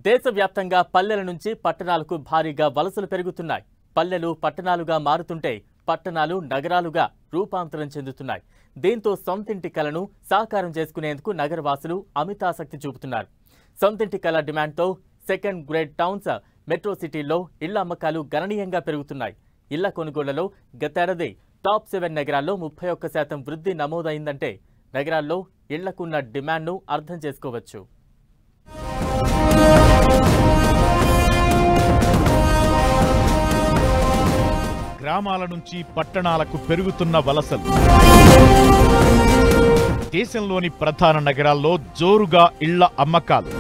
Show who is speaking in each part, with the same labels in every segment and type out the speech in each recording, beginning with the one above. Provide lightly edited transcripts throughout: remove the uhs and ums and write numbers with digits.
Speaker 1: దేశవ్యాప్తంగా పల్లెల నుంచి పట్టణాలకు భారీగా వలసలు పెరుగుతున్నాయి. పల్లెలు పట్టణాలుగా మారుతుంటే పట్టణాలు నగరాలుగా రూపాంతరం చెందుతున్నాయి. దీంతో సొంతింటి కలను సాకారం చేసుకునేందుకు నగరవాసులు అమితాసక్తి చూపుతున్నారు. సొంతింటి కల డిమాండ్తో సెకండ్ గ్రేడ్ టౌన్స్, మెట్రో సిటీల్లో ఇళ్ల అమ్మకాలు గణనీయంగా పెరుగుతున్నాయి. ఇళ్ల కొనుగోళ్లలో గతేడాది టాప్ 7 నగరాల్లో 31% వృద్ధి నమోదైందంటే నగరాల్లో ఇళ్లకున్న డిమాండ్ను అర్థం చేసుకోవచ్చు.
Speaker 2: గ్రామాల నుంచి పట్టణాలకు పెరుగుతున్న వలసలు. దేశంలోని ప్రధాన నగరాల్లో జోరుగా ఇళ్ల అమ్మకాలు.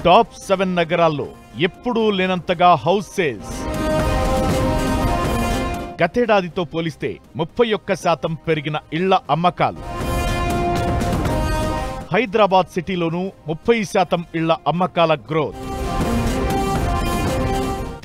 Speaker 2: టాప్ 7 నగరాల్లో ఎప్పుడూ లేనంతగా హౌస్ సేల్స్. గతేడాదితో పోలిస్తే 31% పెరిగిన ఇళ్ల అమ్మకాలు. హైదరాబాద్ సిటీలోనూ 30% ఇళ్ల అమ్మకాల గ్రోత్.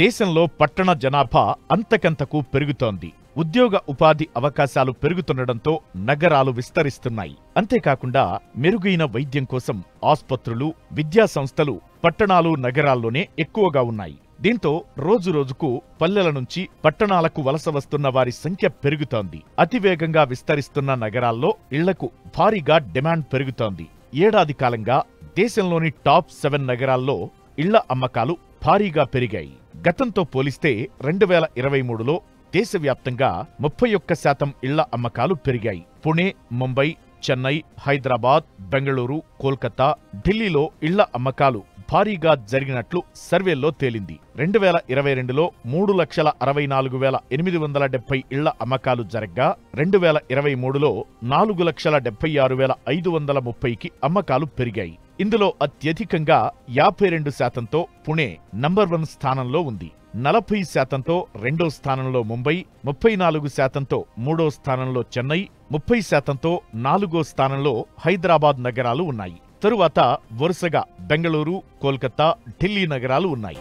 Speaker 2: దేశంలో పట్టణ జనాభా అంతకంతకు పెరుగుతోంది. ఉద్యోగ ఉపాధి అవకాశాలు పెరుగుతుండటంతో నగరాలు విస్తరిస్తున్నాయి. అంతేకాకుండా మెరుగైన వైద్యం కోసం ఆస్పత్రులు, విద్యా సంస్థలు పట్టణాలు, నగరాల్లోనే ఎక్కువగా ఉన్నాయి. దీంతో రోజురోజుకు పల్లెల నుంచి పట్టణాలకు వలస వస్తున్న వారి సంఖ్య పెరుగుతోంది. అతివేగంగా విస్తరిస్తున్న నగరాల్లో ఇళ్లకు భారీగా డిమాండ్ పెరుగుతోంది. ఏడాది కాలంగా దేశంలోని టాప్ 7 నగరాల్లో ఇళ్ల అమ్మకాలు భారీగా పెరిగాయి. గతంతో పోలిస్తే 2023లో దేశవ్యాప్తంగా 31% ఇళ్ల అమ్మకాలు పెరిగాయి. పుణె, ముంబై, చెన్నై, హైదరాబాద్, బెంగళూరు, కోల్కతా, ఢిల్లీలో ఇళ్ల అమ్మకాలు భారీగా జరిగినట్లు సర్వేల్లో తేలింది. 2022లో 3,64,870 ఇళ్ల అమ్మకాలు జరగ్గా 2023లో 4,76,530కి అమ్మకాలు పెరిగాయి. ఇందులో అత్యధికంగా 52%తో పుణె నంబర్ 1 స్థానంలో ఉంది. 40%తో రెండో స్థానంలో ముంబై, 34%తో మూడో స్థానంలో చెన్నై, 30%తో 4వ స్థానంలో హైదరాబాద్ నగరాలు ఉన్నాయి. తరువాత వరుసగా బెంగళూరు, కోల్కతా, ఢిల్లీ నగరాలు ఉన్నాయి.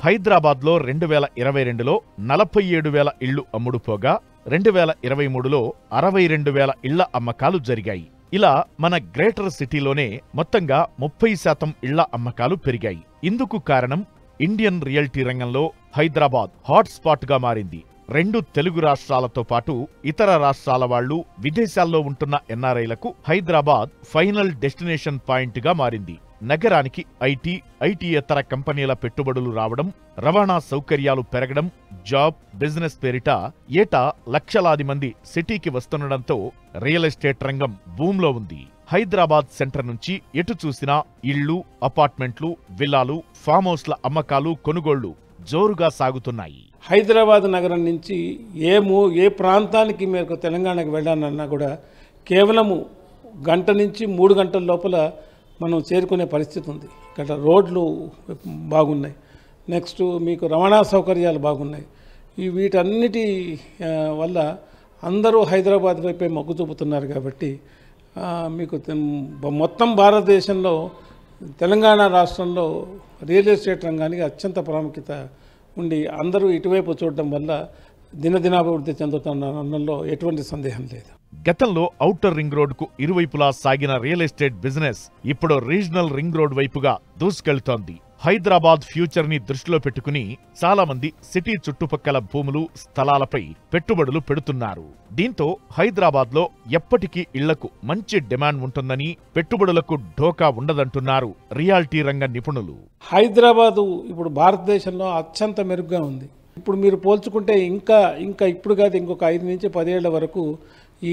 Speaker 2: హైదరాబాద్లో 2022లో 47,000 ఇళ్లు అమ్ముడుపోగా 2023లో 62,000 ఇళ్ల అమ్మకాలు జరిగాయి. ఇలా మన గ్రేటర్ సిటీలోనే మొత్తంగా 30% ఇళ్ల అమ్మకాలు పెరిగాయి. ఇందుకు కారణం ఇండియన్ రియల్టీ రంగంలో హైదరాబాద్ హాట్స్పాట్ గా మారింది. 2 తెలుగు రాష్ట్రాలతో పాటు ఇతర రాష్ట్రాల వాళ్లు, విదేశాల్లో ఉంటున్న ఎన్ఆర్ఐలకు హైదరాబాద్ ఫైనల్ డెస్టినేషన్ పాయింట్ గా మారింది. నగరానికి ఐటీయేతర కంపెనీల పెట్టుబడులు రావడం, రవాణా సౌకర్యాలు పెరగడం, జాబ్, బిజినెస్ పేరిట ఏటా లక్షలాది మంది సిటీకి వస్తుండటంతో రియల్ ఎస్టేట్ రంగం బూమ్లో ఉంది. హైదరాబాద్ సెంటర్ నుంచి ఎటు చూసినా ఇళ్లు, అపార్ట్మెంట్లు, విల్లాలు, ఫామ్ హౌస్ల అమ్మకాలు, కొనుగోళ్లు జోరుగా సాగుతున్నాయి.
Speaker 3: హైదరాబాద్ నగరం నుంచి ఏ ప్రాంతానికి మీరు తెలంగాణకు వెళ్ళాలన్నా కూడా కేవలము గంట నుంచి 3 గంటల లోపల మనం చేరుకునే పరిస్థితి ఉంది. ఇక్కడ రోడ్లు బాగున్నాయి, నెక్స్ట్ మీకు రవాణా సౌకర్యాలు బాగున్నాయి. వీటన్నిటి వల్ల అందరూ హైదరాబాద్ వైపే మొగ్గు చూపుతున్నారు. కాబట్టి మీకు మొత్తం భారతదేశంలో తెలంగాణ రాష్ట్రంలో రియల్ ఎస్టేట్ రంగానికి అత్యంత ప్రాముఖ్యత ఉండి అందరూ ఇటువైపు చూడడం వల్ల దినదినాభివృద్ధి చెందుతున్న అన్నంలో ఎటువంటి సందేహం లేదు.
Speaker 2: గతంలో ఔటర్ రింగ్ రోడ్డుకు ఇరువైపులా సాగిన రియల్ ఎస్టేట్ బిజినెస్ ఇప్పుడు రీజనల్ రింగ్ రోడ్ వైపుగా దూసుకెళ్తోంది. హైదరాబాద్ ఫ్యూచర్ ని దృష్టిలో పెట్టుకుని చాలా మంది సిటీ చుట్టుపక్కల భూములు, స్థలాలపై పెట్టుబడులు పెడుతున్నారు. దీంతో హైదరాబాద్ లో ఎప్పటికీ ఇళ్లకు మంచి డిమాండ్ ఉంటుందని, పెట్టుబడులకు ఢోకా ఉండదంటున్నారు రియాల్టీ రంగ నిపుణులు.
Speaker 3: హైదరాబాదు ఇప్పుడు భారతదేశంలో అత్యంత మెరుగ్గా ఉంది. ఇప్పుడు మీరు పోల్చుకుంటే ఇంకా ఇప్పుడు కాదు, ఇంకొక 5 నుంచి 10 ఏళ్ల వరకు ఈ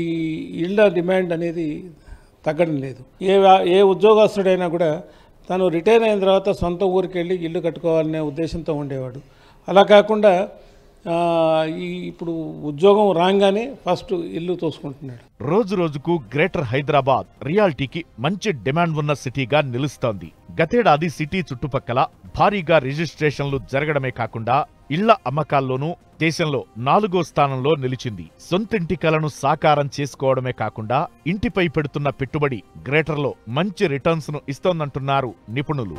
Speaker 3: ఇళ్ల డిమాండ్ అనేది తగ్గడం లేదు. ఏ ఉద్యోగస్తుడైనా కూడా తను రిటైర్ అయిన తర్వాత సొంత ఊరికి వెళ్ళి ఇల్లు కట్టుకోవాలనే ఉద్దేశంతో ఉండేవాడు. అలా కాకుండా ఇప్పుడు ఉద్యోగం రాగానే ఫస్ట్ ఇల్లు తోసుకుంటున్నాడు.
Speaker 2: రోజు రోజుకు గ్రేటర్ హైదరాబాద్ రియాల్టీకి మంచి డిమాండ్ ఉన్న సిటీగా నిలుస్తోంది. గతేడాది సిటీ చుట్టుపక్కల భారీగా రిజిస్ట్రేషన్లు జరగడమే కాకుండా ఇళ్ల అమ్మకాల్లోనూ దేశంలో 4వ స్థానంలో నిలిచింది. సొంతింటి కలను సాకారం చేసుకోవడమే కాకుండా ఇంటిపై పెడుతున్న పెట్టుబడి గ్రేటర్లో మంచి రిటర్న్స్ ను ఇస్తోందంటున్నారు నిపుణులు.